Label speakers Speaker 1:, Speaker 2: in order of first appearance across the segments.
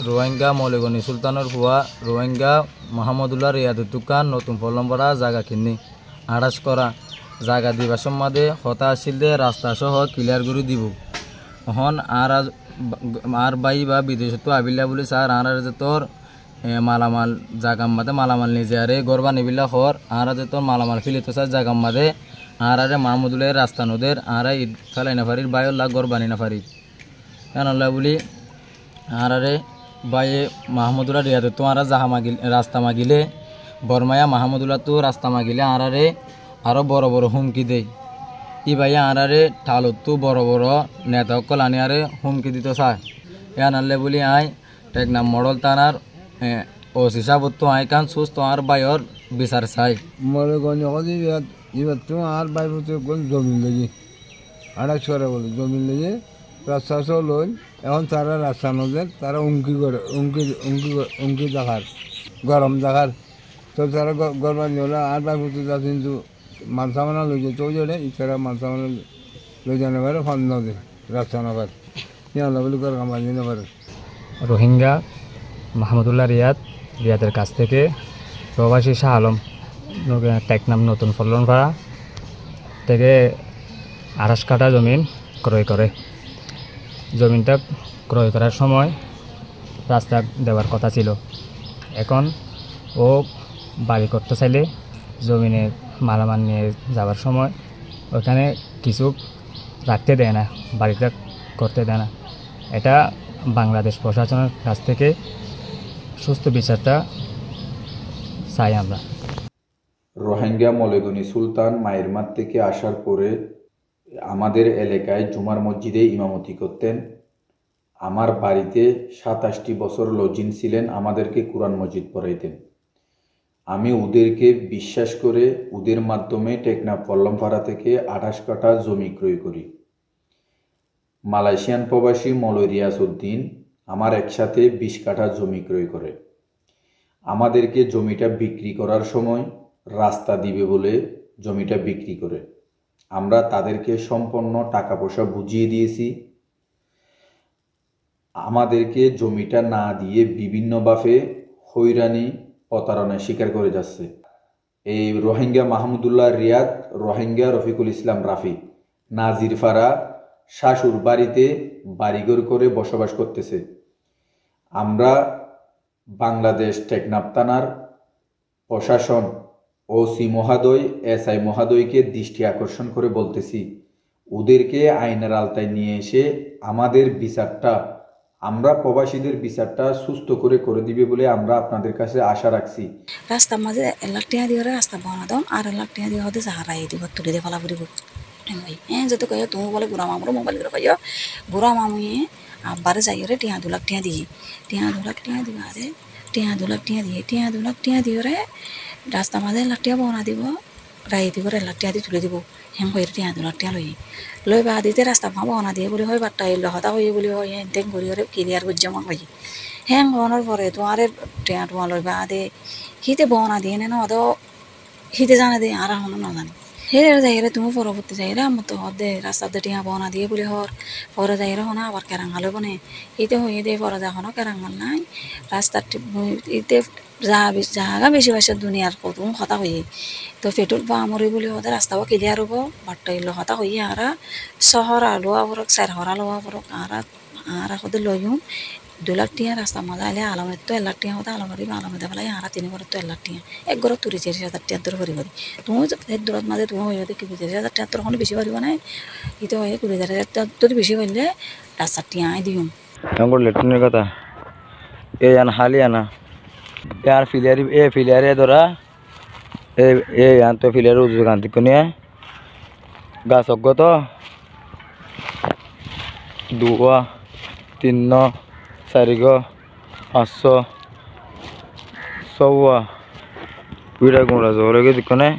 Speaker 1: রোহিঙ্গা মৌলগনি সুলতানের ভুয়া রোহিঙ্গা মাহমুদুল্লাহ রিয়াদুর দোকান নতুন পল্লমপাড়া জায়গা কিনি আড়াস করা জায়গা দিবার সম্মাদে হতা আসিল দে রাস্তা সহ ক্লিয়ার করে দিব হন আর বাই বা বিদেশত আবিল্লা বলে স্যার আর যে তোর মালামাল জাগাম মাদে মালামাল নিজে আরে গরবা নিবিল্লা হর আর যে তোর মালামাল ফিলিত স্যার জাগাম মাদে আর আরে মাহমুদুল্লাহ রাস্তা নদের আর ঈদ ফেলাই না ফারির বায়ুর লাগ গরবানি না ফারি আল্লাহ বলি আর আরে বাইয়ে মাহমুদুল্লাহ রিয়াদ তো আর জাহা মাগিল রাস্তা মাগিলে বরমায়া মাহমুদুল্লাহ তো রাস্তা মাগিলে আর আরে আরও বড় বড় হুমকি দেয় ই ভাই আনারে ঠালত তো বড় বড় নেতা সকল আনি আরে হুমকি দিত চায় এ আনালে বলি আই টেকনাম মডেল তানার ও হিসাবত তো আই কান সুস্থ আর বাইর বিচার চাই
Speaker 2: মরে গঞ্জ এবার তো আর বাইর কোন জমিন লেগে আড়াই করে বলে জমিন লেগে রাস্তা সব লই এখন তারা রাস্তা নদের তারা উমকি করে উমকি দেখার গরম দেখার তো তারা গরম হলে আর বাইর যা কিন্তু মানসা মানা লই যেতে ওই ইচ্ছারা মানসা মানা লই জানে পারে ফোন নদী রাস্তা নগর ইয়াল্লা বলি করে কামাই নিতে পারে
Speaker 3: রোহিঙ্গা মাহমুদুল্লাহ রিয়াদের কাছ থেকে প্রবাসী শাহ আলম টেকনাম নতুন পল্লমপাড়া থেকে 28 কাঠা জমিন ক্রয় করে জমিনটা ক্রয় করার সময় রাস্তা দেওয়ার কথা ছিল এখন ও বাড়ি করতে চাইলে জমিনে মালামাল নিয়ে যাওয়ার সময় ওখানে কিছু রাখতে দেয় না বাড়িটা করতে দেয় না এটা বাংলাদেশ প্রশাসনের কাছ থেকে সুস্থ বিচারটা চাই আমরা
Speaker 4: রোহিঙ্গা মৌলগনি সুলতান মায়েরমাদ থেকে আসার পরে আমাদের এলাকায় জুমার মসজিদে ইমামতি করতেন আমার বাড়িতে 27টি বছর লজিন ছিলেন আমাদেরকে কোরআন মজিদ পড়াইতেন আমি ওদেরকে বিশ্বাস করে ওদের মাধ্যমে টেকনাফ পল্লমপাড়া থেকে 28 কাঠা জমি ক্রয় করি মালয়েশিয়ান প্রবাসী মৌলভী রিয়াসউদ্দিন আমার একসাথে 20 কাঠা জমি ক্রয় করে আমাদেরকে জমিটা বিক্রি করার সময় রাস্তা দিবে বলে জমিটা বিক্রি করে আমরা তাদেরকে সম্পূর্ণ টাকা পয়সা বুঝিয়ে দিয়েছি আমাদেরকে জমিটা না দিয়ে বিভিন্নভাবে হয়রানি প্রতারণায় স্বীকার করে যাচ্ছে এই রোহিঙ্গা মাহমুদুল্লাহ রিয়াদ রোহিঙ্গা রফিকুল ইসলাম রাফি নাজিরপাড়া শাশুর বাড়িতে বাড়িঘর করে বসবাস করতেছে আমরা বাংলাদেশ টেকনাফ থানার প্রশাসন ওসি মহোদয় এসআই মহোদয়কে দৃষ্টি আকর্ষণ করে বলতেছি ওদেরকে আইনের আওতায় নিয়ে এসে আমাদের বিচারটা আমরা প্রবাসীদের বিচারটা সুস্থ করে দিবে বলে আমরা আপনাদের কাছে আশা রাখছি
Speaker 5: রাস্তা মাঝে 1 লাখ টাকা দিয়ে রাস্তা বানা দাও আর 1 লাখ টাকা দিয়ে হতে সাহারা এই দিব তুলে দিয়ে ফলা পড়িব হ্যাঁ যত কয় তুমি বলে বুড়া মামুর মোবাইল করে পাইও বুড়া মামুয়ে আব্বারে যাই রে 2 লাখ টাকা দিয়ে 2 লাখ টাকা দিবা রে 2 লাখ টাকা দিয়ে 2 লাখ টাকা দিয়ে রে রাস্তা মাঝে 1 লাখ টাকা বানা দিব রাই দিব 1 লাখ টাকা দিয়ে তুলে দিব হেম কই 2 লাখ টাকা লই বা দিতে রাস্তা বানা দিয়ে বলে হয় বাট্টা এলো হতা হই বলে হয় এনতেন করি রে ক্লিয়ার করে জমা হয় হ্যাঁ বানার পরে তোমারে টাকা তোমার লই বা দে হিতে বানা দিয়ে না অদ হিতে জানা দে আর হন না জানি হে যাই রে তুমি পরবর্তী যাই রে আমার তো হদে রাস্তা দে টাকা বানা দিয়ে বলে হর পরে যাই রে হনা আবার কেরাঙ্গালে বনে হিতে হই দে পরে যা হনা কেরাঙ্গাল নাই রাস্তা ইতে জায়গা বেশি বেশি দুনিয়ার প্রথম কথা হয়ে তো পেট্রোল বা আমরি বলে ওদের রাস্তাও ক্লিয়ার হবো বাট্টা এলো হতা হয়ে আর শহর আলো আবরক স্যার হরালো আবরক আর ওদের লইম 2 লাখ টাকা রাস্তা মজা আলে আলমের তো 1 লাখ টাকা হতে আলমারি বা আলমে দেখালে আর 3 ঘর তো 1 লাখ টাকা এক ঘর তুরি 40,000 টাকা দূর করি তুমি এর দূরত মাঝে তুমি হয়ে দেখি 40,000 টাকা তোর কোনো বেশি পারিব না এটা হয়ে 20,000 টাকা যদি বেশি করলে রাস্তা টাকা দিম
Speaker 1: আমার লেটনের কথা এই আন হালি আনা यार फिलियारी धरा ए तो फिलियार उजगांती कोने गाছ তো 2 3 4 5 6 বিড়া গোমরা জোরে দিকনে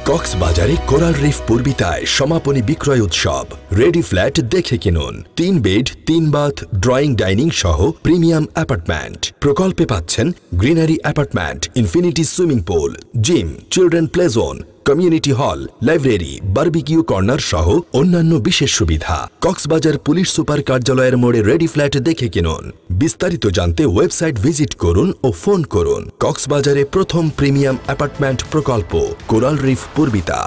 Speaker 6: কক্সবাজারে কোরাল রিফ পূর্বিতায় সমাপনী বিক্রয় উৎসব রেডি ফ্ল্যাট দেখে কিনুন 3 বেড 3 বাথ ড্রয়িং ডাইনিং সহ প্রিমিয়াম অ্যাপার্টমেন্ট প্রকল্পে পাচ্ছেন greenery apartment infinity swimming pool gym children play zone community hall, library, barbecue corner সহ অন্যান্য বিশেষ সুবিধা। কক্সবাজার পুলিশ সুপার কার্যালয়ের মোড়ে রেডি ফ্ল্যাট দেখে কিনুন। বিস্তারিত জানতে ওয়েবসাইট ভিজিট করুন ও ফোন করুন। কক্সবাজারে প্রথম প্রিমিয়াম অ্যাপার্টমেন্ট প্রকল্প কোরাল রিফ পূর্বিতা।